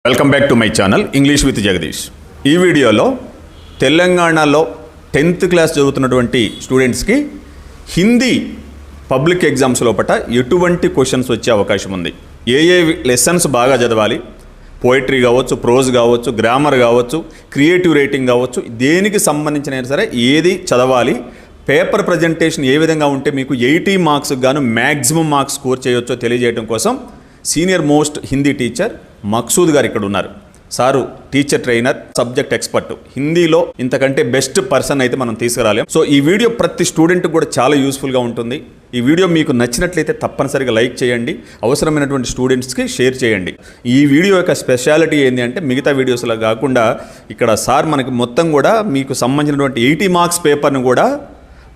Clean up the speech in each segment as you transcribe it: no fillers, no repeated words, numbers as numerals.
Welcome back to my channel English with Jagadish. ఈ వీడియోలో తెలంగాణలో 10th క్లాస్ చదువుతున్నటువంటి స్టూడెంట్స్కి హిందీ పబ్లిక్ ఎగ్జామ్స్ లోపల ఎటువంటి క్వశ్చన్స్ వచ్చే అవకాశం ఉంది, ఏ లెసన్స్ బాగా చదవాలి, పోయిటరీ కావచ్చు, ప్రోజ్ కావచ్చు, గ్రామర్ కావచ్చు, క్రియేటివ్ రైటింగ్ కావచ్చు, దేనికి సంబంధించిన సరే ఏది చదవాలి, పేపర్ ప్రజెంటేషన్ ఏ విధంగా ఉంటే మీకు 80 మార్క్స్కి గాను మ్యాక్సిమం మార్క్స్ స్కోర్ చేయొచ్చో తెలియజేయడం కోసం senior most Hindi teacher Maqsood గారు ఇక్కడ ఉన్నారు. Sir teacher trainer, subject expert, హిందీలో ఇంతకంటే బెస్ట్ పర్సన్ అయితే మనం తీసుకురాలేం. సో ఈ వీడియో ప్రతి స్టూడెంట్కి కూడా చాలా యూస్ఫుల్గా ఉంటుంది. ఈ వీడియో మీకు నచ్చినట్లయితే తప్పనిసరిగా లైక్ చేయండి, అవసరమైనటువంటి స్టూడెంట్స్కి షేర్ చేయండి. ఈ వీడియో యొక్క స్పెషాలిటీ ఏంటి అంటే మిగతా వీడియోస్లో కాకుండా ఇక్కడ సార్ మనకి మొత్తం కూడా మీకు సంబంధించినటువంటి 80 మార్క్స్ పేపర్ను కూడా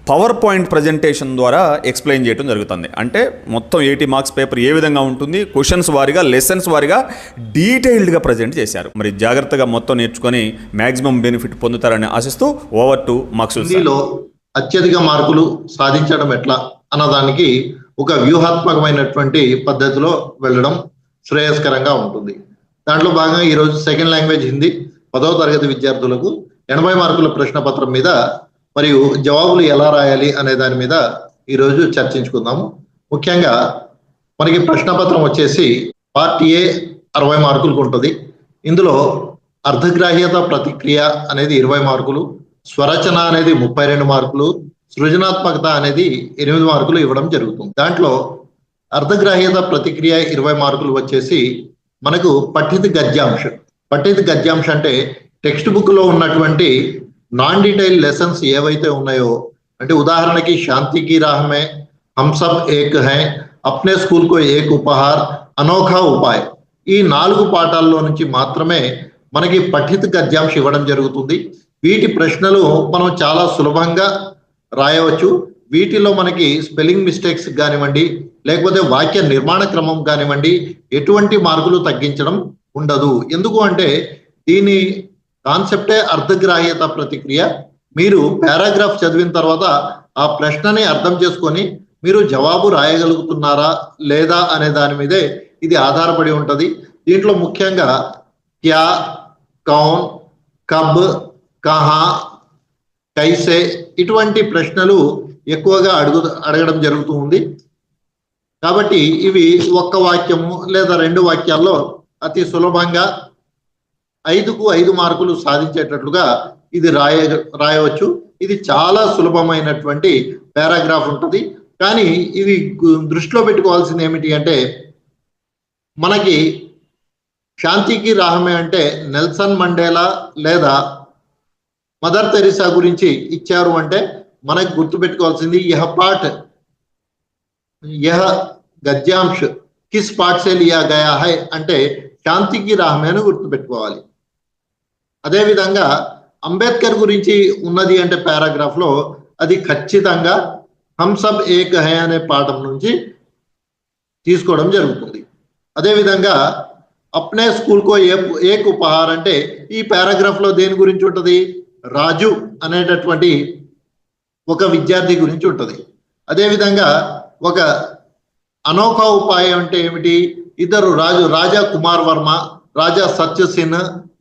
పవర్ పాయింట్ ప్రజెంటేషన్ ద్వారా ఎక్స్ప్లెయిన్ చేయడం జరుగుతుంది. అంటే మొత్తం 80 మార్క్స్ పేపర్ ఏ విధంగా ఉంటుంది, క్వశ్చన్స్ వారిగా, లెసన్స్ వారిగా డీటెయిల్డ్గా ప్రజెంట్ చేశారు. మరి జాగ్రత్తగా మొత్తం నేర్చుకొని మ్యాక్సిమం బెనిఫిట్ పొందుతారని ఆశిస్తూ ఓవర్ టు మక్సూద్. హిందీలో అత్యధిక మార్కులు సాధించడం ఎట్లా అన్నదానికి ఒక వ్యూహాత్మకమైనటువంటి పద్ధతిలో వెళ్ళడం శ్రేయస్కరంగా ఉంటుంది. దాంట్లో భాగంగా ఈరోజు సెకండ్ లాంగ్వేజ్ హిందీ 10వ తరగతి విద్యార్థులకు 80 మార్కుల ప్రశ్న పత్రం మీద మరియు జవాబులు ఎలా రాయాలి అనే దాని మీద ఈరోజు చర్చించుకుందాము. ముఖ్యంగా మనకి ప్రశ్నపత్రం వచ్చేసి పార్ట్ ఏ 60 మార్కులకు ఉంటుంది. ఇందులో అర్ధగ్రాహ్యత ప్రతిక్రియ అనేది 20 మార్కులు, స్వరచన అనేది 32 మార్కులు, సృజనాత్మకత అనేది 8 మార్కులు ఇవ్వడం జరుగుతుంది. దాంట్లో అర్ధగ్రాహ్యత ప్రతిక్రియ 20 మార్కులు వచ్చేసి మనకు పఠిత గద్యాంశ అంటే టెక్స్ట్ బుక్ లో ఉన్నటువంటి నాన్ డీటెయిల్ లెసన్స్ ఏవైతే ఉన్నాయో, అంటే ఉదాహరణకి శాంతికి రాహమే, హమ్ సబ్ ఏక్ హై, అప్నే స్కూల్ కో ఏక్ ఉపహార్, అనోఖా ఉపాయ్, ఈ 4 పాఠాల్లో నుంచి మాత్రమే మనకి పఠిత గద్యాంశ ఇవ్వడం జరుగుతుంది. వీటి ప్రశ్నలు మనం చాలా సులభంగా రాయవచ్చు. వీటిలో మనకి స్పెల్లింగ్ మిస్టేక్స్ కానివ్వండి, లేకపోతే వాక్య నిర్మాణ క్రమం కానివ్వండి, ఎటువంటి మార్కులు తగ్గించడం ఉండదు. ఎందుకు అంటే దీని కాన్సెప్టే అర్ధగ్రాహ్యత ప్రతిక్రియ. మీరు పారాగ్రాఫ్ చదివిన తర్వాత ఆ ప్రశ్నని అర్థం చేసుకొని మీరు జవాబు రాయగలుగుతున్నారా లేదా అనే దాని మీదే ఇది ఆధారపడి ఉంటుంది. దీంట్లో ముఖ్యంగా క్యా, కౌన్, కబ్, కహా, కైసే ఇటువంటి ప్రశ్నలు ఎక్కువగా అడగడం జరుగుతూ ఉంది. కాబట్టి ఇవి ఒక్క వాక్యము లేదా 2 వాక్యాల్లో అతి సులభంగా 5కు 5 మార్కులు సాధించేటట్లుగా ఇది రాయవచ్చు. ఇది చాలా సులభమైనటువంటి పారాగ్రాఫ్ ఉంటుంది. కానీ ఇది దృష్టిలో పెట్టుకోవాల్సింది ఏమిటి అంటే, మనకి శాంతికి రాహమే అంటే నెల్సన్ మండేలా లేదా మదర్ తెరిసా గురించి ఇచ్చారు అంటే మనకి గుర్తుపెట్టుకోవాల్సింది యహ గద్యాంశ కిస్ పాఠ్ సే లియా గయా హై అంటే శాంతికి రాహమే అని గుర్తుపెట్టుకోవాలి. అదేవిధంగా అంబేద్కర్ గురించి ఉన్నది అంటే పారాగ్రాఫ్ లో అది ఖచ్చితంగా హమ్ సబ్ ఏక్ హై అనే పాఠం నుంచి తీసుకోవడం జరుగుతుంది. అదేవిధంగా అప్నే స్కూల్ కో ఏక్ ఉపహార్ అంటే ఈ పారాగ్రాఫ్ లో దేని గురించి ఉంటుంది, రాజు అనేటటువంటి ఒక విద్యార్థి గురించి ఉంటుంది. అదేవిధంగా ఒక అనోఖా ఉపాయం అంటే ఏమిటి, ఇద్దరు రాజా కుమార్ వర్మ, రాజా సత్యసేన్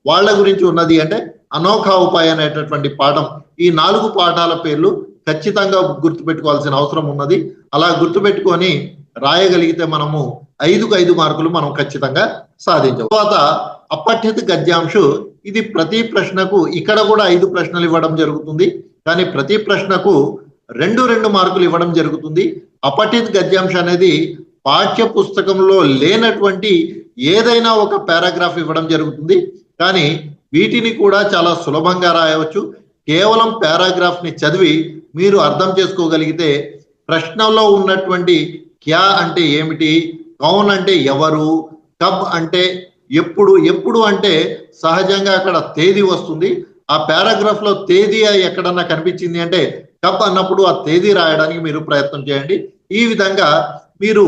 వాళ్ళ గురించి ఉన్నది అంటే అనోఖా ఉపాయ్ అనేటటువంటి పాఠం. ఈ 4 పాఠాల పేర్లు ఖచ్చితంగా గుర్తుపెట్టుకోవాల్సిన అవసరం ఉన్నది. అలా గుర్తుపెట్టుకొని రాయగలిగితే మనము 5కు 5 మార్కులు మనం ఖచ్చితంగా సాధించాం. తర్వాత అపఠిత గద్యాంశ, ఇది ప్రతి ప్రశ్నకు ఇక్కడ కూడా 5 ప్రశ్నలు ఇవ్వడం జరుగుతుంది. కానీ ప్రతి ప్రశ్నకు 2 మార్కులు ఇవ్వడం జరుగుతుంది. అపఠిత గద్యాంశ అనేది పాఠ్య పుస్తకంలో లేనటువంటి ఏదైనా ఒక పారాగ్రాఫ్ ఇవ్వడం జరుగుతుంది. కానీ వీటిని కూడా చాలా సులభంగా రాయవచ్చు. కేవలం పారాగ్రాఫ్ ని చదివి మీరు అర్థం చేసుకోగలిగితే ప్రశ్నలో ఉన్నటువంటి క్యా అంటే ఏమిటి, కౌన్ అంటే ఎవరు, కబ్ అంటే ఎప్పుడు అంటే సహజంగా అక్కడ తేదీ వస్తుంది. ఆ పారాగ్రాఫ్ లో తేదీ ఎక్కడన్నా కనిపించింది అంటే కబ్ అన్నప్పుడు ఆ తేదీ రాయడానికి మీరు ప్రయత్నం చేయండి. ఈ విధంగా మీరు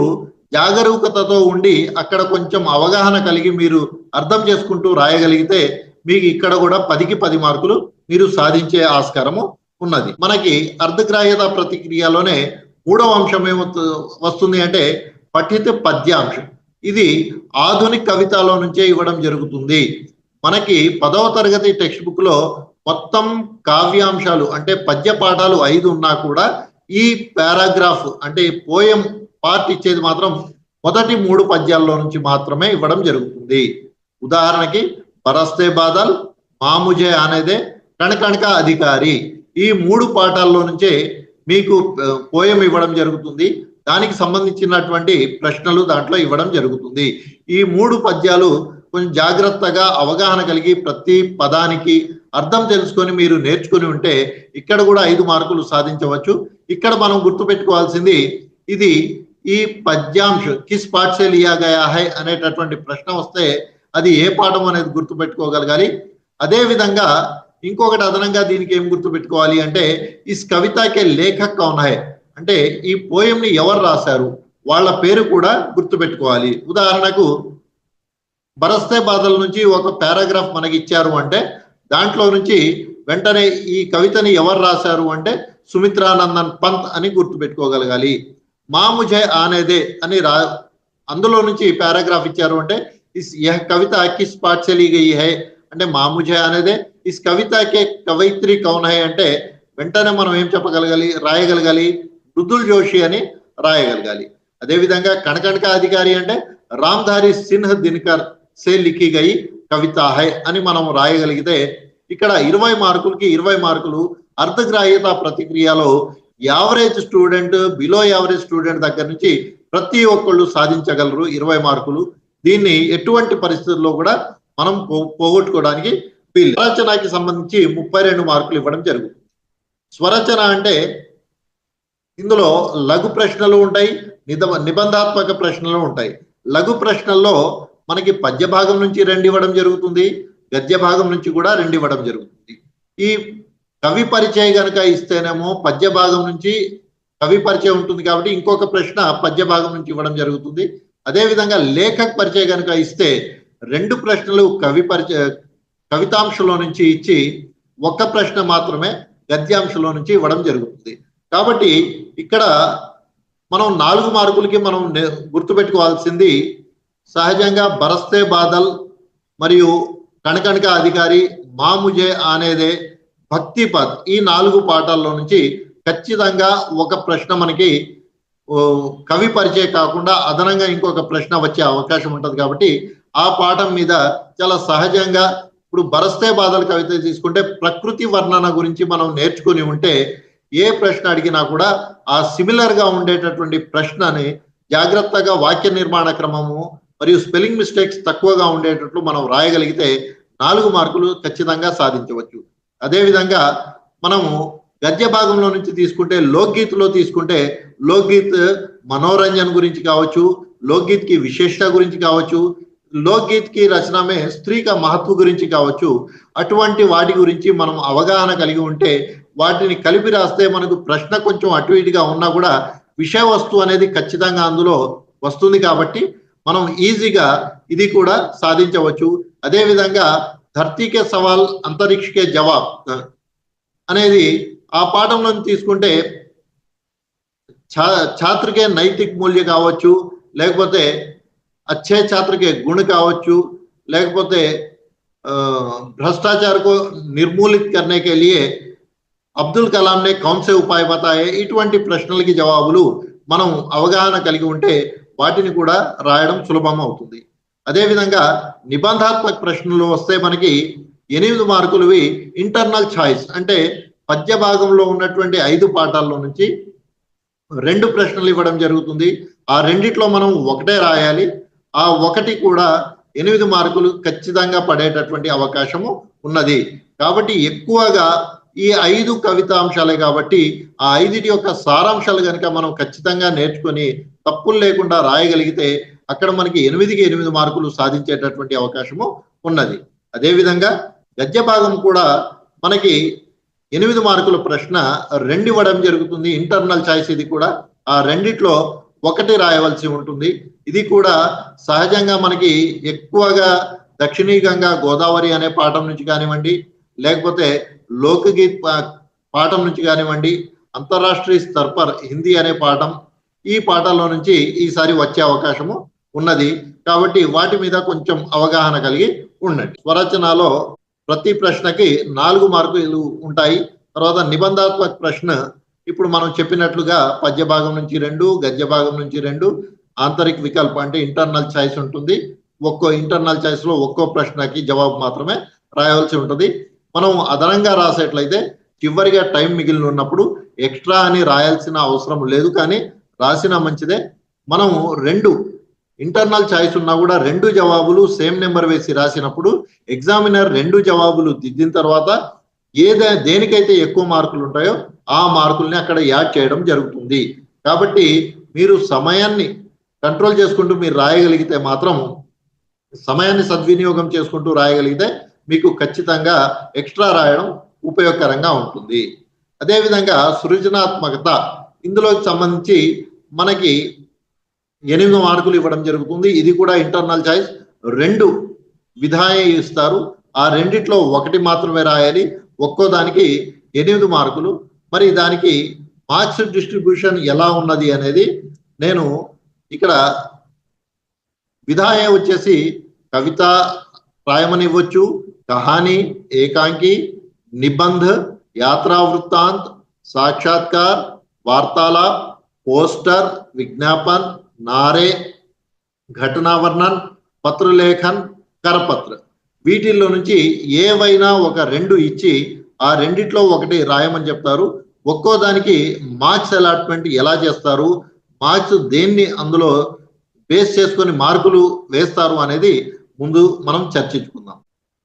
జాగరూకతతో ఉండి అక్కడ కొంచెం అవగాహన కలిగి మీరు అర్థం చేసుకుంటూ రాయగలిగితే మీకు ఇక్కడ కూడా 10కి 10 మార్కులు మీరు సాధించే ఆస్కారము ఉన్నది. మనకి అర్ధగ్రాహ్యత ప్రతిక్రియలోనే 3వ అంశం ఏమో వస్తుంది అంటే పఠిత పద్యాంశం. ఇది ఆధునిక కవితలో నుంచే ఇవ్వడం జరుగుతుంది. మనకి 10వ తరగతి టెక్స్ట్ బుక్ లో మొత్తం కావ్యాంశాలు అంటే పద్య పాఠాలు 5 ఉన్నా కూడా ఈ పారాగ్రాఫ్ అంటే పోయం పార్ట్ ఇచ్చేది మాత్రం మొదటి 3 పద్యాల్లో నుంచి మాత్రమే ఇవ్వడం జరుగుతుంది. ఉదాహరణకి బరస్తే బాదల్, మాముజే అనేదే, కణకణక అధికారి, ఈ 3 పాఠాల్లో నుంచే మీకు పోయం ఇవ్వడం జరుగుతుంది. దానికి సంబంధించినటువంటి ప్రశ్నలు దాంట్లో ఇవ్వడం జరుగుతుంది. ఈ 3 పద్యాలు కొంచెం జాగ్రత్తగా అవగాహన కలిగి ప్రతి పదానికి అర్థం తెలుసుకొని మీరు నేర్చుకుని ఉంటే ఇక్కడ కూడా 5 మార్కులు సాధించవచ్చు. ఇక్కడ మనం గుర్తుపెట్టుకోవాల్సింది ఇది ఈ పద్యాంశ కిస్ పాఠ్ సే లియా గయా హై అనేటటువంటి ప్రశ్న వస్తే అది ఏ పాఠం అనేది గుర్తుపెట్టుకోగలగాలి. అదే విధంగా ఇంకొకటి అదనంగా దీనికి ఏం గుర్తుపెట్టుకోవాలి అంటే ఇస్ కవితకే లేఖక్ కౌన్ హై అంటే ఈ పోయం ని ఎవరు రాశారు వాళ్ళ పేరు కూడా గుర్తుపెట్టుకోవాలి. ఉదాహరణకు బరస్తే బాదల్ నుంచి ఒక పారాగ్రాఫ్ మనకి ఇచ్చారు అంటే దాంట్లో నుంచి వెంటనే ఈ కవితని ఎవరు రాశారు అంటే సుమిత్రానందన్ పంత్ అని గుర్తుపెట్టుకోగలగాలి. మాముజే ఆనేదే అని అందులో నుంచి పారాగ్రాఫ్ ఇచ్చారు అంటే ఇస్ యహ్ కవిత కిస్ పాఠ్ సే లీ గయి హై అంటే మాముజే అనేదే. ఇస్ కవితకే కవయిత్రి కౌన్ హై అంటే వెంటనే మనం ఏం చెప్పగలగాలి, రాయగలగాలి మృదుల్ జోషి అని రాయగలగాలి. అదేవిధంగా కణకణక అధికారి అంటే రామ్ధారి సిన్హ్ దినకర్ సే లిఖి గయి కవిత హై అని మనం రాయగలిగితే ఇక్కడ 20 మార్కులకి 20 మార్కులు అర్ధగ్రాహ్యత ప్రతిక్రియలో average student, below average student దగ్గర నుంచి ప్రతి ఒక్కళ్ళు సాధించగలరు 20 మార్కులు. దీన్ని ఎటువంటి పరిస్థితుల్లో కూడా మనం పోగొట్టుకోవడానికి వీలు. స్వరచనకి సంబంధించి 32 మార్కులు ఇవ్వడం జరుగుతుంది. స్వరచన అంటే ఇందులో లఘు ప్రశ్నలు ఉంటాయి, నిబంధాత్మక ప్రశ్నలు ఉంటాయి. లఘు ప్రశ్నల్లో మనకి పద్య భాగం నుంచి 2 ఇవ్వడం జరుగుతుంది, గద్య భాగం నుంచి కూడా 2 ఇవ్వడం జరుగుతుంది. ఈ కవి పరిచయం గనక ఇస్తేనేమో పద్య భాగం నుంచి కవి పరిచయం ఉంటుంది కాబట్టి ఇంకొక ప్రశ్న పద్య భాగం నుంచి ఇవ్వడం జరుగుతుంది. అదేవిధంగా లేఖక్ పరిచయం గనక ఇస్తే 2 ప్రశ్నలు కవితాంశంలో నుంచి ఇచ్చి ఒక ప్రశ్న మాత్రమే గద్యాంశంలో నుంచి ఇవ్వడం జరుగుతుంది. కాబట్టి ఇక్కడ మనం 4 మార్కులకి మనం గుర్తుపెట్టుకోవాల్సింది సహజంగా బరస్తే బాదల్ మరియు కణకణక అధికారి, మాముజే ఆనేదే, భక్తి పద్ ఈ 4 పాఠాల్లో నుంచి ఖచ్చితంగా ఒక ప్రశ్న మనకి కవి పరిచయం కాకుండా అదనంగా ఇంకొక ప్రశ్న వచ్చే అవకాశం ఉంటుంది. కాబట్టి ఆ పాఠం మీద చాలా సహజంగా ఇప్పుడు బరస్తే బాదల్ కవిత తీసుకుంటే ప్రకృతి వర్ణన గురించి మనం నేర్చుకుని ఉంటే ఏ ప్రశ్న అడిగినా కూడా ఆ సిమిలర్ గా ఉండేటటువంటి ప్రశ్నని జాగ్రత్తగా వాక్య నిర్మాణ క్రమము మరియు స్పెల్లింగ్ మిస్టేక్స్ తక్కువగా ఉండేటట్లు మనం రాయగలిగితే 4 మార్కులు ఖచ్చితంగా సాధించవచ్చు. అదేవిధంగా మనము గద్య భాగంలో నుంచి తీసుకుంటే లోక్గీత్లో తీసుకుంటే లోక్గీత్ మనోరంజన్ గురించి కావచ్చు, లోక్గీత్ కి విశేషత గురించి కావచ్చు, లోక్గీత్ కి రచనమే స్త్రీ కా మహత్వ గురించి కావచ్చు, అటువంటి వాటి గురించి మనం అవగాహన కలిగి ఉంటే వాటిని కలిపి రాస్తే మనకు ప్రశ్న కొంచెం అటు ఇటుగా ఉన్నా కూడా విషయ వస్తువు అనేది ఖచ్చితంగా అందులో వస్తుంది. కాబట్టి మనం ఈజీగా ఇది కూడా సాధించవచ్చు. అదేవిధంగా ధర్తీకే సవాల్ అంతరిక్షకే జవాబ్ అనేది ఆ పాఠంలో తీసుకుంటే ఛాత్రకే నైతిక మూల్య కావచ్చు, లేకపోతే అచ్చే ఛాత్రకే గుణ కావచ్చు, లేకపోతే భ్రష్టాచార को నిర్మూలిत करने के लिए అబ్దుల్ కలాం నే కౌన్ సే ఉపాయ బతాయే, ఇటువంటి ప్రశ్నలకి జవాబులు మనం అవగాహన కలిగి ఉంటే వాటిని కూడా రాయడం సులభం అవుతుంది. అదేవిధంగా నిబంధాత్మక ప్రశ్నలు వస్తే మనకి 8 మార్కులవి ఇంటర్నల్ చాయిస్ అంటే పద్య భాగంలో ఉన్నటువంటి 5 పాఠాల్లో నుంచి 2 ప్రశ్నలు ఇవ్వడం జరుగుతుంది. ఆ రెండిట్లో మనం ఒకటే రాయాలి. ఆ ఒకటి కూడా 8 మార్కులు ఖచ్చితంగా పడేటటువంటి అవకాశము ఉన్నది. కాబట్టి ఎక్కువగా ఈ 5 కవితాంశాలే కాబట్టి ఆ 5 యొక్క సారాంశాలు కనుక మనం ఖచ్చితంగా నేర్చుకొని తప్పులు లేకుండా రాయగలిగితే అక్కడ మనకి 8కి 8 మార్కులు సాధించేటటువంటి అవకాశము ఉన్నది. అదేవిధంగా గద్య భాగం కూడా మనకి 8 మార్కుల ప్రశ్న 2 ఇవ్వడం జరుగుతుంది. ఇంటర్నల్ చాయిస్ ఇది కూడా ఆ రెండిట్లో ఒకటి రాయవలసి ఉంటుంది. ఇది కూడా సహజంగా మనకి ఎక్కువగా దక్షిణీ గంగా గోదావరి అనే పాఠం నుంచి కానివ్వండి, లేకపోతే లోకగీత్ పాఠం నుంచి కానివ్వండి, అంతర్రాష్ట్రీయ స్తర్ పర్ హిందీ అనే పాఠం, ఈ పాఠాల్లో నుంచి ఈసారి వచ్చే అవకాశము ఉన్నది. కాబట్టి వాటి మీద కొంచెం అవగాహన కలిగి ఉండండి. స్వరచనలో ప్రతి ప్రశ్నకి 4 మార్కులు ఉంటాయి. తర్వాత నిబంధాత్మక ప్రశ్న ఇప్పుడు మనం చెప్పినట్లుగా పద్య భాగం నుంచి 2, గద్య భాగం నుంచి 2, ఆంతరిక వికల్పం అంటే ఇంటర్నల్ చాయిస్ ఉంటుంది. ఒక్కో ఇంటర్నల్ చాయిస్ లో ఒక్కో ప్రశ్నకి జవాబు మాత్రమే రాయవలసి ఉంటుంది. మనం అదనంగా రాసేట్లయితే చివరిగా టైం మిగిలి ఉన్నప్పుడు ఎక్స్ట్రా అని రాయాల్సిన అవసరం లేదు, కానీ రాసిన మంచిదే. మనం 2 ఇంటర్నల్ చాయిస్ ఉన్నా కూడా 2 జవాబులు సేమ్ నెంబర్ వేసి రాసినప్పుడు ఎగ్జామినర్ 2 జవాబులు దిద్దిన తర్వాత దేనికైతే ఎక్కువ మార్కులు ఉంటాయో ఆ మార్కుల్ని అక్కడ యాడ్ చేయడం జరుగుతుంది. కాబట్టి మీరు సమయాన్ని కంట్రోల్ చేసుకుంటూ మీరు రాయగలిగితే మాత్రం, సమయాన్ని సద్వినియోగం చేసుకుంటూ రాయగలిగితే మీకు ఖచ్చితంగా ఎక్స్ట్రా రాయడం ఉపయోగకరంగా ఉంటుంది. అదేవిధంగా సృజనాత్మకత, ఇందులోకి సంబంధించి మనకి 8 మార్కులు ఇవ్వడం జరుగుతుంది. ఇది కూడా ఇంటర్నల్ చాయిస్. 2 విధాయ ఇస్తారు, ఆ రెండిట్లో 1 మాత్రమే రాయాలి. ఒక్కో దానికి 8 మార్కులు. మరి దానికి మార్క్స్ డిస్ట్రిబ్యూషన్ ఎలా ఉన్నది అనేది నేను ఇక్కడ విధాయ వచ్చేసి కవిత రాయమని ఇవ్వచ్చు, కహానీ, ఏకాంకి, నిబంధ, యాత్రా వృత్తాంత్, సాక్షాత్కార్, వార్తాలాప్, పోస్టర్, విజ్ఞాపన్, నారే, ఘటనా వర్ణన్, పత్రలేఖన్, కరపత్ర. వీటిల్లో నుంచి ఏవైనా ఒక 2 ఇచ్చి ఆ రెండిట్లో 1 రాయమని చెప్తారు. ఒక్కో దానికి మార్క్స్ అలాట్మెంట్ ఎలా చేస్తారు, మార్క్స్ దేన్ని అందులో బేస్ చేసుకొని మార్కులు వేస్తారు అనేది ముందు మనం చర్చించుకుందాం.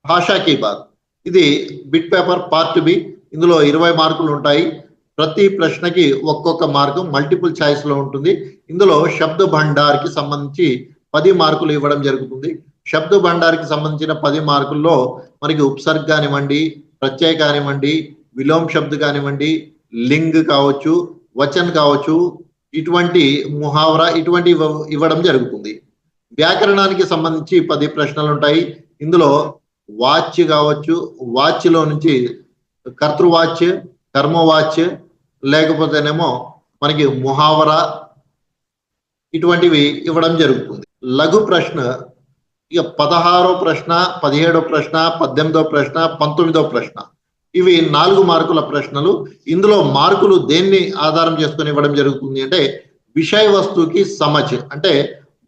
భాషా కీ బాత్, ఇది బిట్ పేపర్ పార్ట్ బి. ఇందులో 20 మార్కులు ఉంటాయి. ప్రతి ప్రశ్నకి ఒక్కొక్క మార్కు మల్టిపుల్ చాయిస్ లో ఉంటుంది. ఇందులో శబ్ద భండార్కి సంబంధించి 10 మార్కులు ఇవ్వడం జరుగుతుంది. శబ్ద భండార్కి సంబంధించిన 10 మార్కుల్లో మనకి ఉపసర్గ కానివ్వండి, ప్రత్యయ కానివ్వండి, విలోమ శబ్ద కానివ్వండి, లింగ్ కావచ్చు, వచన్ కావచ్చు, ఇటువంటి ముహావరా ఇటువంటి ఇవ్వడం జరుగుతుంది. వ్యాకరణానికి సంబంధించి 10 ప్రశ్నలు ఉంటాయి. ఇందులో వాచ్య కావచ్చు, వాచ్యలో నుంచి కర్తృవాచ్య, కర్మవాచ్య, లేకపోతేనేమో మనకి ముహావరా ఇటువంటివి ఇవ్వడం జరుగుతుంది. లఘు ప్రశ్న ఇక 16వ ప్రశ్న, 17వ ప్రశ్న, 18వ ప్రశ్న, 19వ ప్రశ్న, ఇవి 4 మార్కుల ప్రశ్నలు. ఇందులో మార్కులు దేన్ని ఆధారం చేసుకొని ఇవ్వడం జరుగుతుంది అంటే విషయ వస్తువుకి సమజ్, అంటే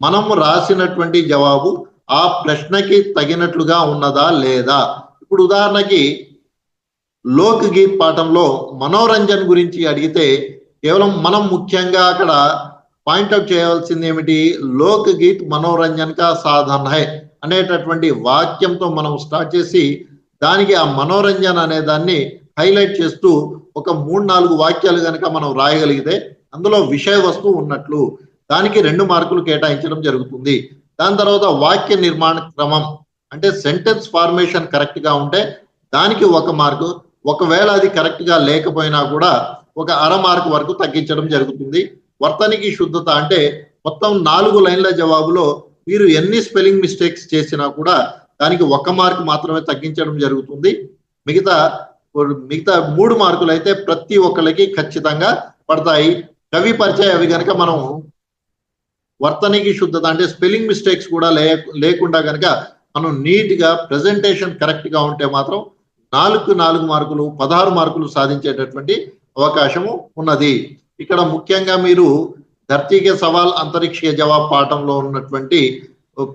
మనం రాసినటువంటి జవాబు ఆ ప్రశ్నకి తగినట్లుగా ఉన్నదా లేదా. ఇప్పుడు ఉదాహరణకి లోక్ గీత్ పాఠంలో మనోరంజన్ గురించి అడిగితే కేవలం మనం ముఖ్యంగా అక్కడ పాయింట్అవుట్ చేయవలసింది ఏమిటి, లోక్ గీత్ మనోరంజన్ కా సాధన్ హై అనేటటువంటి వాక్యంతో మనం స్టార్ట్ చేసి దానికి ఆ మనోరంజన్ అనే దాన్ని హైలైట్ చేస్తూ ఒక 3-4 వాక్యాలు కనుక మనం రాయగలిగితే అందులో విషయ వస్తువు ఉన్నట్లు, దానికి 2 మార్కులు కేటాయించడం జరుగుతుంది. దాని తర్వాత వాక్య నిర్మాణ క్రమం అంటే సెంటెన్స్ ఫార్మేషన్ కరెక్ట్ గా ఉంటే దానికి 1 మార్కు, ఒకవేళ అది కరెక్ట్ గా లేకపోయినా కూడా ఒక 1/2 మార్కు వరకు తగ్గించడం జరుగుతుంది. వర్తనికి శుద్ధత అంటే మొత్తం 4 లైన్ల జవాబులో మీరు ఎన్ని స్పెల్లింగ్ మిస్టేక్స్ చేసినా కూడా దానికి 1 మార్కు మాత్రమే తగ్గించడం జరుగుతుంది. మిగతా 3 మార్కులు అయితే ప్రతి ఒక్కరికి ఖచ్చితంగా పడతాయి. కవి పరిచయ అవి కనుక మనం వర్తనికి శుద్ధత అంటే స్పెల్లింగ్ మిస్టేక్స్ కూడా లేకుండా కనుక మనం నీట్ గా ప్రెజెంటేషన్ కరెక్ట్ గా ఉంటే మాత్రం 4 మార్కులు 16 మార్కులు సాధించేటటువంటి అవకాశము ఉన్నది. ఇక్కడ ముఖ్యంగా మీరు ధర్తీకే సవాల్ అంతరిక్ష జవాబ్ పాఠంలో ఉన్నటువంటి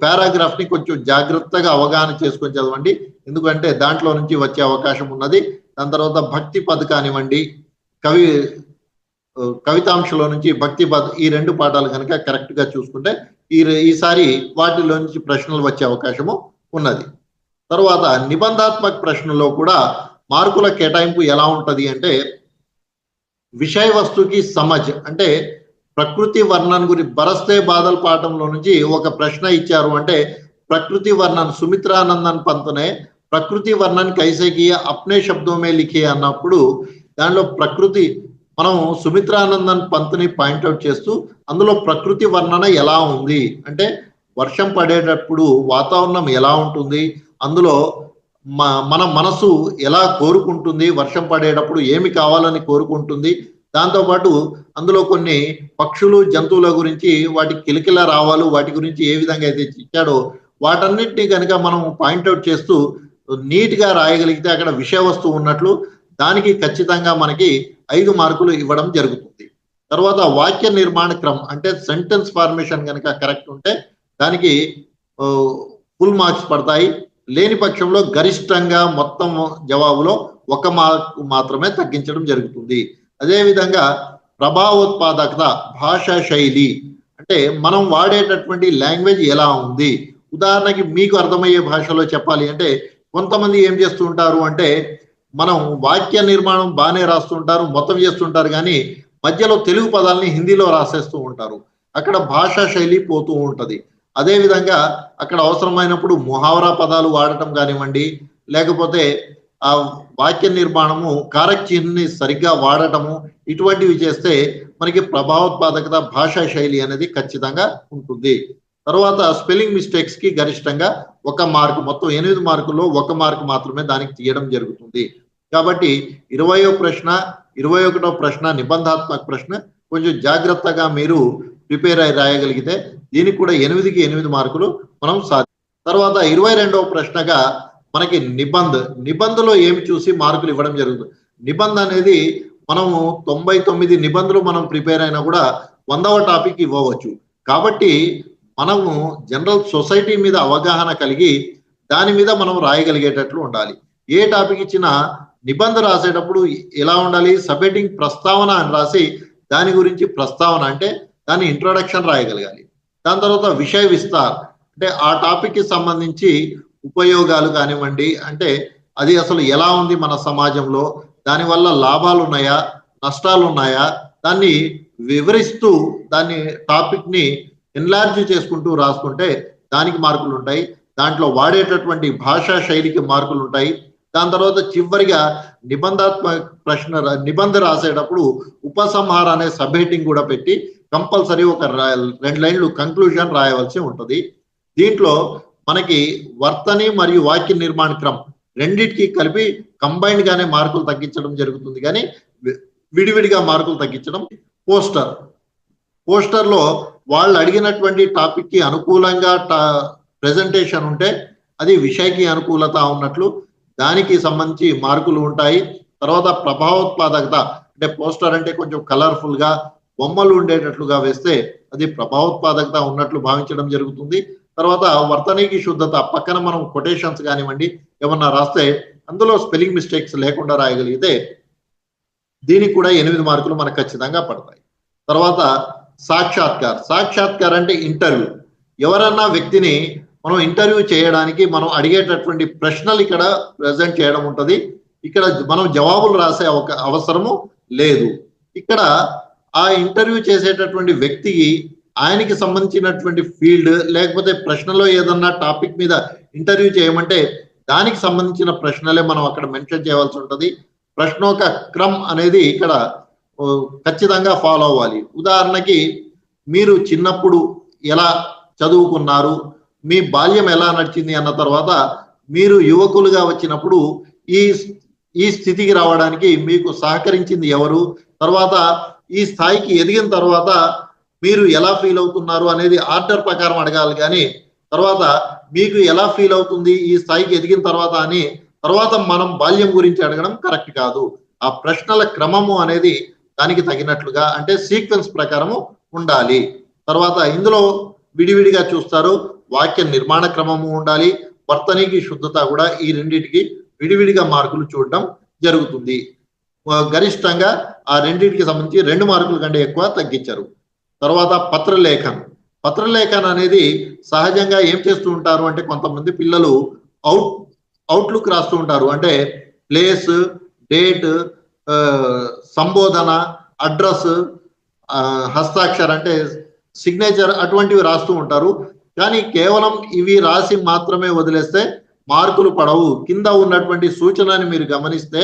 పారాగ్రాఫ్ ని కొంచెం జాగ్రత్తగా అవగాహన చేసుకొని చదవండి, ఎందుకంటే దాంట్లో నుంచి వచ్చే అవకాశం ఉన్నది. దాని తర్వాత భక్తి పద్ కానివ్వండి, కవితాంశంలో నుంచి భక్తి పద్, ఈ 2 పాఠాలు కనుక కరెక్ట్ గా చూసుకుంటే ఈసారి వాటిలో నుంచి ప్రశ్నలు వచ్చే అవకాశము ఉన్నది. తర్వాత నిబంధాత్మక ప్రశ్నలో కూడా మార్కుల కేటాయింపు ఎలా ఉంటది అంటే విషయ వస్తువుకి సమజ్ అంటే ప్రకృతి వర్ణన్ గురించి బరస్తే బాదల్ పాఠంలో నుంచి ఒక ప్రశ్న ఇచ్చారు అంటే ప్రకృతి వర్ణన్ సుమిత్రానందన్ పంత్నే ప్రకృతి వర్ణన్ కైసే కియా అప్నే శబ్దో మే లిఖే అన్నప్పుడు దానిలో ప్రకృతి మనం సుమిత్రానందన్ పంత్ని పాయింట్అవుట్ చేస్తూ అందులో ప్రకృతి వర్ణన ఎలా ఉంది అంటే వర్షం పడేటప్పుడు వాతావరణం ఎలా ఉంటుంది, అందులో మన మనసు ఎలా కోరుకుంటుంది, వర్షం పడేటప్పుడు ఏమి కావాలని కోరుకుంటుంది, దాంతోపాటు అందులో కొన్ని పక్షులు జంతువుల గురించి వాటి కిలకిల రావాలు వాటి గురించి ఏ విధంగా అయితే ఇచ్చాడో వాటన్నిటిని కనుక మనం పాయింట్అవుట్ చేస్తూ నీట్గా రాయగలిగితే అక్కడ విషయ వస్తువు ఉన్నట్లు దానికి ఖచ్చితంగా మనకి 5 మార్కులు ఇవ్వడం జరుగుతుంది. తర్వాత వాక్య నిర్మాణ క్రమం అంటే సెంటెన్స్ ఫార్మేషన్ కనుక కరెక్ట్ ఉంటే దానికి ఫుల్ మార్క్స్ పడతాయి. లేని పక్షంలో గరిష్టంగా మొత్తం జవాబులో 1 మార్కు మాత్రమే తగ్గించడం జరుగుతుంది. అదేవిధంగా ప్రభావోత్పాదకత, భాషా శైలి అంటే మనం వాడేటటువంటి లాంగ్వేజ్ ఎలా ఉంది. ఉదాహరణకి మీకు అర్థమయ్యే భాషలో చెప్పాలి అంటే కొంతమంది ఏం చేస్తూ ఉంటారు అంటే మనం వాక్య నిర్మాణం బాగానే రాస్తుంటారు, మొత్తం చేస్తుంటారు, కానీ మధ్యలో తెలుగు పదాలని హిందీలో రాసేస్తూ ఉంటారు. అక్కడ భాషా శైలి పోతూ ఉంటది. అదేవిధంగా అక్కడ అవసరమైనప్పుడు ముహావరా పదాలు వాడటం కానివ్వండి, లేకపోతే ఆ వాక్య నిర్మాణము కారక్చిహ్ని సరిగ్గా వాడటము, ఇటువంటివి చేస్తే మనకి ప్రభావోత్పాదకత, భాషా శైలి అనేది ఖచ్చితంగా ఉంటుంది. తర్వాత స్పెల్లింగ్ మిస్టేక్స్ కి గరిష్టంగా 1 మార్కు, మొత్తం 8 మార్కుల్లో 1 మార్కు మాత్రమే దానికి తీయడం జరుగుతుంది. కాబట్టి 20వ ప్రశ్న, 21వ ప్రశ్న నిబంధాత్మక ప్రశ్న కొంచెం జాగ్రత్తగా మీరు ప్రిపేర్ అయి రాయగలిగితే దీనికి కూడా 8కి 8 మార్కులు మనం తర్వాత 22వ ప్రశ్నగా మనకి నిబంధలో ఏమి చూసి మార్కులు ఇవ్వడం జరుగుతుంది. నిబంధ అనేది మనము 99 నిబంధనలు మనం ప్రిపేర్ అయినా కూడా 100వ టాపిక్ ఇవ్వవచ్చు. కాబట్టి మనము జనరల్ సొసైటీ మీద అవగాహన కలిగి దాని మీద మనం రాయగలిగేటట్లు ఉండాలి. ఏ టాపిక్ ఇచ్చినా నిబంధన రాసేటప్పుడు ఎలా ఉండాలి, సబ్మిటింగ్ ప్రస్తావన అని రాసి దాని గురించి ప్రస్తావన అంటే దాని ఇంట్రొడక్షన్ రాయగలగాలి. దాని తర్వాత విషయ విస్తార్ అంటే ఆ టాపిక్ కి సంబంధించి ఉపయోగాలు కానివ్వండి, అంటే అది అసలు ఎలా ఉంది మన సమాజంలో, దానివల్ల లాభాలు ఉన్నాయా నష్టాలు ఉన్నాయా దాన్ని వివరిస్తూ దాన్ని టాపిక్ ని ఎన్లార్జ్ చేసుకుంటూ రాసుకుంటే దానికి మార్కులు ఉంటాయి. దాంట్లో వాడేటటువంటి భాషా శైలికి మార్కులు ఉంటాయి. దాని తర్వాత చివరిగా నిబంధ రాసేటప్పుడు ఉపసంహార అనే సబ్ హెడ్డింగ్ కూడా పెట్టి కంపల్సరీ ఒక 2 లైన్లు కంక్లూజన్ రాయవలసి ఉంటుంది. దీంట్లో మనకి వర్తని మరియు వాక్య నిర్మాణ క్రమం రెండింటికి కలిపి కంబైన్డ్ గానే మార్కులు తగ్గించడం జరుగుతుంది, కానీ విడివిడిగా మార్కులు తగ్గించడం. పోస్టర్ లో వాళ్ళు అడిగినటువంటి టాపిక్ కి అనుకూలంగా ప్రెజెంటేషన్ ఉంటే అది విషయకి అనుకూలత ఉన్నట్లు దానికి సంబంధించి మార్కులు ఉంటాయి. తర్వాత ప్రభావోత్పాదకత అంటే పోస్టర్ అంటే కొంచెం కలర్ఫుల్ గా బొమ్మలు ఉండేటట్లుగా వేస్తే అది ప్రభావోత్పాదకత ఉన్నట్లు భావించడం జరుగుతుంది. తర్వాత వర్తనీకి శుద్ధత, పక్కన మనం కొటేషన్స్ కానివ్వండి ఏమన్నా రాస్తే అందులో స్పెల్లింగ్ మిస్టేక్స్ లేకుండా రాయగలిగితే దీనికి కూడా 8 మార్కులు మనకు ఖచ్చితంగా పడతాయి. తర్వాత సాక్షాత్కార్ అంటే ఇంటర్వ్యూ. ఎవరన్నా వ్యక్తిని మనం ఇంటర్వ్యూ చేయడానికి మనం అడిగేటటువంటి ప్రశ్నలు ఇక్కడ ప్రజెంట్ చేయడం ఉంటుంది. ఇక్కడ మనం జవాబులు రాసే ఒక అవసరము లేదు. ఇక్కడ ఆ ఇంటర్వ్యూ చేసేటటువంటి వ్యక్తికి ఆయనకి సంబంధించినటువంటి ఫీల్డ్ లేకపోతే ప్రశ్నలో ఏదన్నా టాపిక్ మీద ఇంటర్వ్యూ చేయమంటే దానికి సంబంధించిన ప్రశ్నలే మనం అక్కడ మెన్షన్ చేయవలసి ఉంటుంది. ప్రశ్నోక క్రమం అనేది ఇక్కడ ఖచ్చితంగా ఫాలో అవ్వాలి. ఉదాహరణకి మీరు చిన్నప్పుడు ఎలా చదువుకున్నారు, మీ బాల్యం ఎలా నడిచింది అన్న తర్వాత మీరు యువకులుగా వచ్చినప్పుడు ఈ స్థితికి రావడానికి మీకు సహకరించింది ఎవరు, తర్వాత ఈ స్థాయికి ఎదిగిన తర్వాత మీరు ఎలా ఫీల్ అవుతున్నారు అనేది ఆర్డర్ ప్రకారం అడగాలి, కానీ తర్వాత మీకు ఎలా ఫీల్ అవుతుంది ఈ స్థాయికి ఎదిగిన తర్వాత అని తర్వాత మనం బాల్యం గురించి అడగడం కరెక్ట్ కాదు. ఆ ప్రశ్నల క్రమము అనేది దానికి తగినట్లుగా అంటే సీక్వెన్స్ ప్రకారము ఉండాలి. తర్వాత ఇందులో విడివిడిగా చూస్తారు, వాక్య నిర్మాణ క్రమము ఉండాలి, వర్తనీకి శుద్ధత కూడా, ఈ రెండింటికి విడివిడిగా మార్కులు చూడడం జరుగుతుంది. గరిష్టంగా ఆ రెండింటికి సంబంధించి 2 మార్కుల కంటే ఎక్కువ తగ్గించారు. తర్వాత పత్రలేఖన్ అనేది సహజంగా ఏం చేస్తూ ఉంటారు అంటే కొంతమంది పిల్లలు అవుట్లుక్ రాస్తూ ఉంటారు. అంటే ప్లేస్, డేట్, సంబోధన, అడ్రస్, హస్తాక్షర అంటే సిగ్నేచర్ అటువంటివి రాస్తూ ఉంటారు. కానీ కేవలం ఇవి రాసి మాత్రమే వదిలేస్తే మార్కులు పడవు. కింద ఉన్నటువంటి సూచనని మీరు గమనిస్తే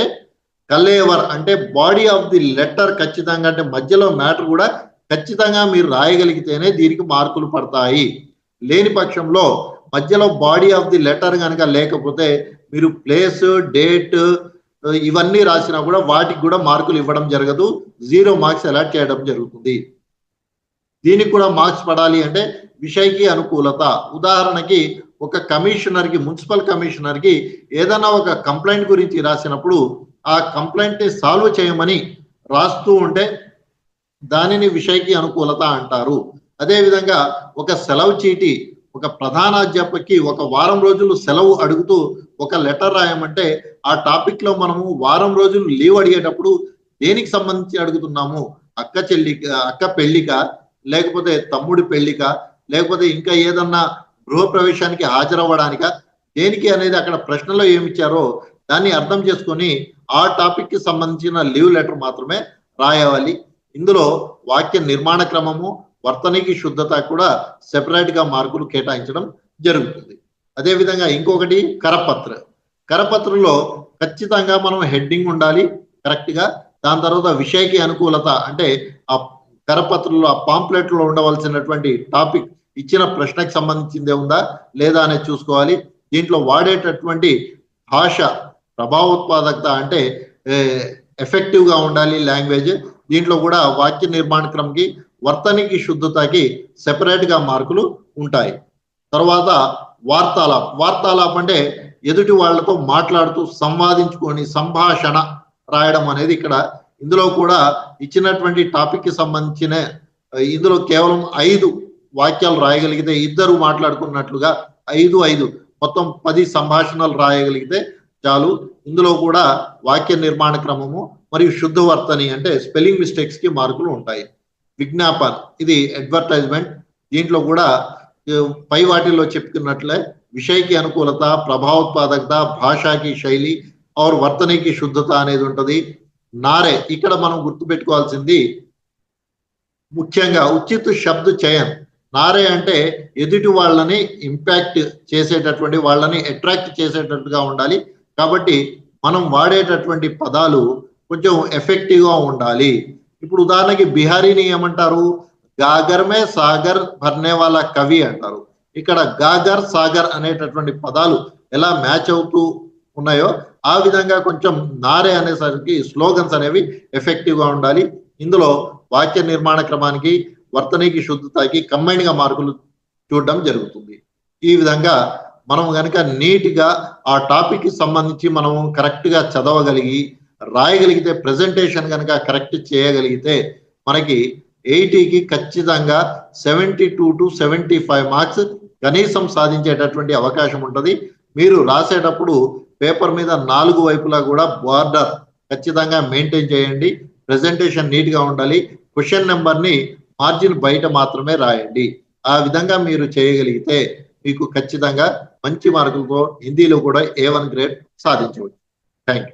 కలేవర్ అంటే బాడీ ఆఫ్ ది లెటర్ ఖచ్చితంగా అంటే మధ్యలో మ్యాటర్ కూడా ఖచ్చితంగా మీరు రాయగలిగితేనే దీనికి మార్కులు పడతాయి. లేని పక్షంలో మధ్యలో బాడీ ఆఫ్ ది లెటర్ కనుక లేకపోతే మీరు ప్లేస్, డేట్, ఇవన్నీ రాసినా కూడా వాటికి కూడా మార్కులు ఇవ్వడం జరగదు, 0 మార్క్స్ అలాట్ చేయడం జరుగుతుంది. దీనికి కూడా మార్క్స్ పడాలి అంటే విషయకి అనుకూలత. ఉదాహరణకి ఒక కమిషనర్కి, మున్సిపల్ కమిషనర్కి ఏదైనా ఒక కంప్లైంట్ గురించి రాసినప్పుడు ఆ కంప్లైంట్ ని సాల్వ్ చేయమని రాస్తూ ఉంటే దానిని విషయకి అనుకూలత అంటారు. అదేవిధంగా ఒక సెలవు చీటి, ఒక ప్రధానాధ్యాపకి ఒక వారం రోజులు సెలవు అడుగుతూ ఒక లెటర్ రాయమంటే ఆ టాపిక్ లో మనము వారం రోజులు లీవ్ అడిగేటప్పుడు దేనికి సంబంధించి అడుగుతున్నాము, అక్క పెళ్లిక, లేకపోతే తమ్ముడి పెళ్లిక, లేకపోతే ఇంకా ఏదన్నా గృహప్రవేశానికి హాజరవ్వడానిక, దేనికి అనేది అక్కడ ప్రశ్నలో ఏమిచ్చారో దాన్ని అర్థం చేసుకొని ఆ టాపిక్ కి సంబంధించిన లీవ్ లెటర్ మాత్రమే రాయాలి. ఇందులో వాక్య నిర్మాణ క్రమము, వర్తనికి శుద్ధత కూడా సెపరేట్ గా మార్కులు కేటాయించడం జరుగుతుంది. అదేవిధంగా ఇంకొకటి కరపత్రలో ఖచ్చితంగా మనం హెడ్డింగ్ ఉండాలి కరెక్ట్ గా. దాని తర్వాత విషయకి అనుకూలత అంటే ఆ కరపత్రంలో, ఆ పాంప్లెట్ లో ఉండవలసినటువంటి టాపిక్ ఇచ్చిన ప్రశ్నకి సంబంధించిందే ఉందా లేదా అనేది చూసుకోవాలి. దీంట్లో వాడేటటువంటి భాష ప్రభావోత్పాదకత అంటే ఎఫెక్టివ్ గా ఉండాలి లాంగ్వేజ్. దీంట్లో కూడా వాక్య నిర్మాణ క్రమంకి, వర్తనికి శుద్ధతకి సెపరేట్ గా మార్కులు ఉంటాయి. తర్వాత వార్తాలాప్ అంటే ఎదుటి వాళ్ళతో మాట్లాడుతూ సంవాదించుకొని సంభాషణ రాయడం అనేది ఇక్కడ. ఇందులో కూడా ఇచ్చినటువంటి టాపిక్ కి సంబంధించిన ఇందులో కేవలం 5 వాక్యాలు రాయగలిగితే, ఇద్దరు మాట్లాడుకున్నట్లుగా 5 మొత్తం 10 సంభాషణలు రాయగలిగితే చాలు. ఇందులో కూడా వాక్య నిర్మాణ క్రమము మరియు శుద్ధ వర్తని అంటే స్పెల్లింగ్ మిస్టేక్స్ కి మార్కులు ఉంటాయి. విజ్ఞాపన్ ఇది అడ్వర్టైజ్మెంట్. దీంట్లో కూడా పై వాటిల్లో చెప్పుకున్నట్లే విషయకి అనుకూలత, ప్రభావోత్పాదకత, భాషాకి శైలి और వర్తనికి శుద్ధత అనేది ఉంటది. నారే ఇక్కడ మనం గుర్తుపెట్టుకోవాల్సింది ముఖ్యంగా ఉచిత శబ్ద చయన్. నారే అంటే ఎదుటి వాళ్ళని ఇంపాక్ట్ చేసేటటువంటి, వాళ్ళని అట్రాక్ట్ చేసేటట్టుగా ఉండాలి. కాబట్టి మనం వాడేటటువంటి పదాలు కొంచెం ఎఫెక్టివ్ గా ఉండాలి. ఇప్పుడు ఉదాహరణకి బిహారీని ఏమంటారు, గాగర్ మే సాగర్ భర్నే వాలా కవి అంటారు. ఇక్కడ గాగర్ సాగర్ అనేటటువంటి పదాలు ఎలా మ్యాచ్ అవుతూ ఉన్నాయో ఆ విధంగా కొంచెం నారే అనేసరికి స్లోగన్స్ అనేవి ఎఫెక్టివ్ గా ఉండాలి. ఇందులో వాక్య నిర్మాణ క్రమానికి, వర్తనికి శుద్ధతకి కంబైన్ గా మార్కులు చూడడం జరుగుతుంది. ఈ విధంగా మనం కనుక నీట్ గా ఆ టాపిక్ కి సంబంధించి మనం కరెక్ట్ గా చదవగలిగి రాయగలిగితే, ప్రెజెంటేషన్ కనుక కరెక్ట్ చేయగలిగితే మనకి 80కి ఖచ్చితంగా 72 to 75 మార్క్స్ కనీసం సాధించేటటువంటి అవకాశం ఉంటుంది. మీరు రాసేటప్పుడు పేపర్ మీద 4 వైపులా కూడా బార్డర్ ఖచ్చితంగా మెయింటైన్ చేయండి. ప్రెజెంటేషన్ నీట్ గా ఉండాలి. క్వశ్చన్ నెంబర్ ని మార్జిన్ బయట మాత్రమే రాయండి. ఆ విధంగా మీరు చేయగలిగితే మీకు ఖచ్చితంగా మంచి మార్కులతో హిందీలో కూడా A1 గ్రేడ్ సాధించవచ్చు. Thank you.